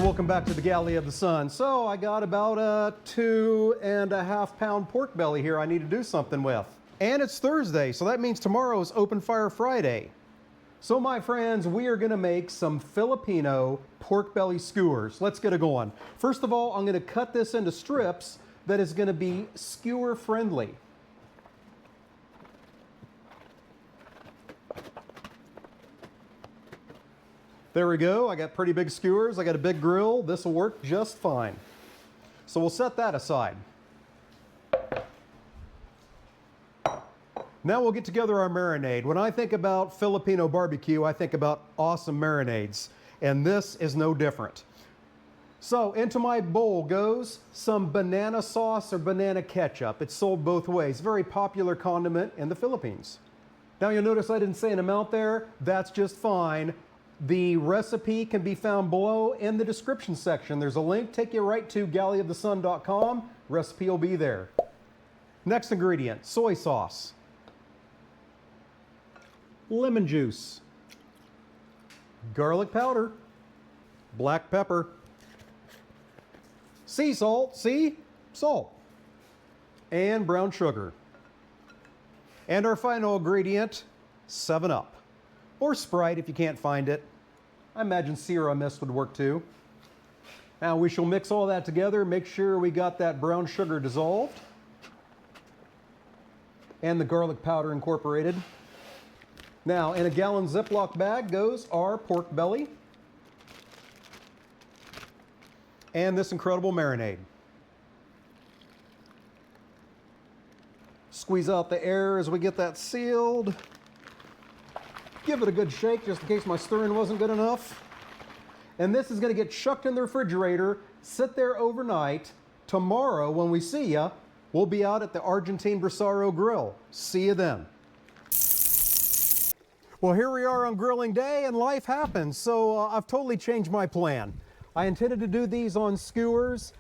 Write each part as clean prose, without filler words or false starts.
So welcome back to the Galley of the Sun. So I got about a 2.5 pound pork belly here I need to do something with. And it's Thursday, so that means tomorrow is Open Fire Friday. So my friends, we are gonna make some Filipino pork belly skewers. Let's get it going. First of all, I'm gonna cut this into strips that is gonna be skewer friendly. There we go. I got pretty big skewers. I got a big grill. This will work just fine. So we'll set that aside. Now we'll get together our marinade. When I think about Filipino barbecue, I think about awesome marinades, and this is no different. So into my bowl goes some banana sauce or banana ketchup. It's sold both ways. Very popular condiment in the Philippines. Now you'll notice I didn't say an amount there. That's just fine. The recipe can be found below in the description section. There's a link, take you right to galleyofthesun.com. Recipe will be there. Next ingredient, soy sauce, lemon juice, garlic powder, black pepper, sea salt, salt, and brown sugar. And our final ingredient, 7-Up. Or Sprite if you can't find it. I imagine Sierra Mist would work too. Now we shall mix all that together, make sure we got that brown sugar dissolved and the garlic powder incorporated. Now in a gallon Ziploc bag goes our pork belly and this incredible marinade. Squeeze out the air as we get that sealed. Give it a good shake just in case my stirring wasn't good enough. And this is going to get chucked in the refrigerator, sit there overnight. Tomorrow when we see ya, we'll be out at the Argentine Brisaro Grill. See you then. Well, here we are on grilling day and life happens. So I've totally changed my plan. I intended to do these on skewers.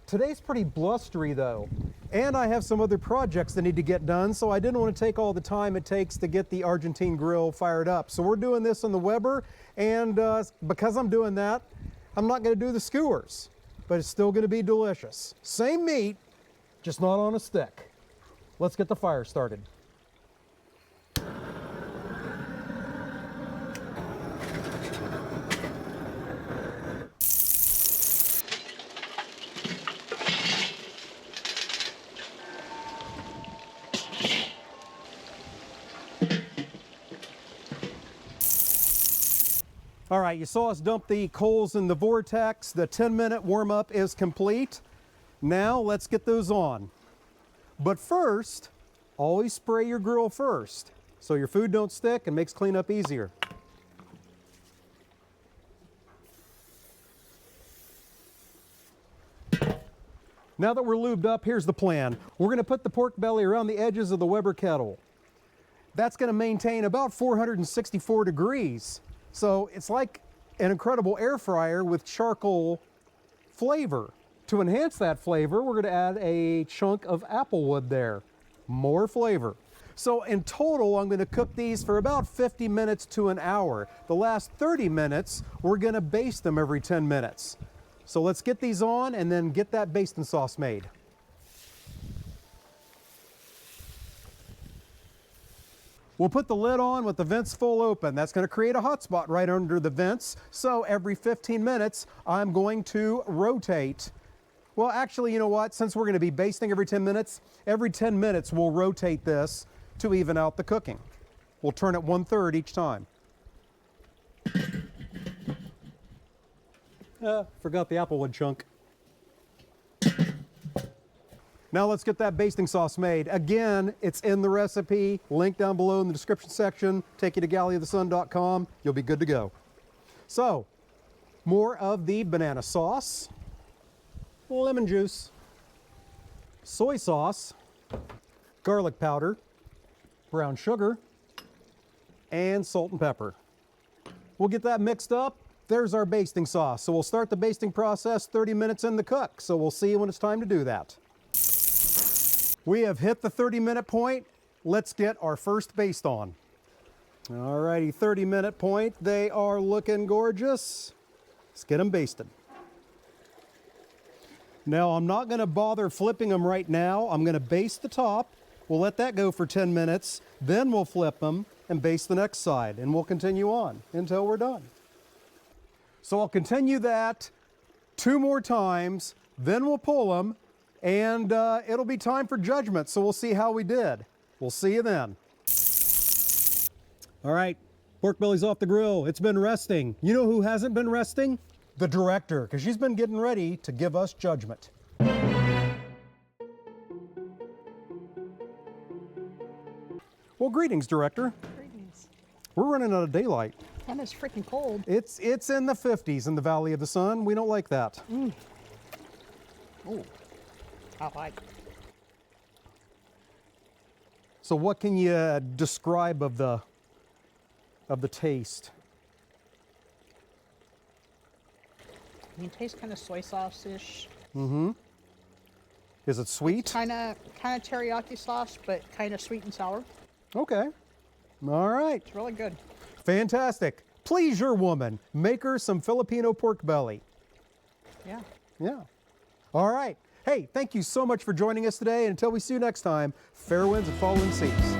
Today's pretty blustery though. And I have some other projects that need to get done, so I didn't want to take all the time it takes to get the Argentine grill fired up. So we're doing this on the Weber, and because I'm doing that, I'm not going to do the skewers, but it's still going to be delicious. Same meat, just not on a stick. Let's get the fire started. All right, you saw us dump the coals in the vortex. The 10-minute warm-up is complete. Now let's get those on. But first, always spray your grill first so your food don't stick and makes cleanup easier. Now that we're lubed up, here's the plan. We're going to put the pork belly around the edges of the Weber kettle. That's going to maintain about 464 degrees. So it's like an incredible air fryer with charcoal flavor. To enhance that flavor, we're going to add a chunk of applewood there. More flavor. So in total, I'm going to cook these for about 50 minutes to an hour. The last 30 minutes, we're going to baste them every 10 minutes. So let's get these on and then get that basting sauce made. We'll put the lid on with the vents full open. That's going to create a hot spot right under the vents. So every 15 minutes, I'm going to rotate. Well, actually, you know what? Since we're going to be basting every 10 minutes, every 10 minutes we'll rotate this to even out the cooking. We'll turn it 1/3 each time. Forgot the applewood chunk. Now let's get that basting sauce made. Again, it's in the recipe, link down below in the description section. Take you to galleyofthesun.com. You'll be good to go. So, more of the banana sauce, lemon juice, soy sauce, garlic powder, brown sugar, and salt and pepper. We'll get that mixed up. There's our basting sauce. So we'll start the basting process 30 minutes in the cook. So we'll see you when it's time to do that. We have hit the 30-minute point. Let's get our first baste on. All righty, 30-minute point. They are looking gorgeous. Let's get them basted. Now, I'm not gonna bother flipping them right now. I'm gonna baste the top. We'll let that go for 10 minutes. Then we'll flip them and baste the next side. And we'll continue on until we're done. So I'll continue that 2 more times. Then we'll pull them. And it'll be time for judgment. So we'll see how we did. We'll see you then. All right, pork belly's off the grill. It's been resting. You know who hasn't been resting? The director, because she's been getting ready to give us judgment. Well, greetings, director. Greetings. We're running out of daylight. And it's freaking cold. It's in the 50s in the Valley of the Sun. We don't like that. Oh, I like it. So what can you describe of the taste? I mean, it tastes kind of soy sauce-ish. Is it sweet? Kind of teriyaki sauce, but kind of sweet and sour. Okay. All right. It's really good. Fantastic. Please your woman, make her some Filipino pork belly. Yeah. Yeah. All right. Hey, thank you so much for joining us today. And until we see you next time, fair winds and fallen seas.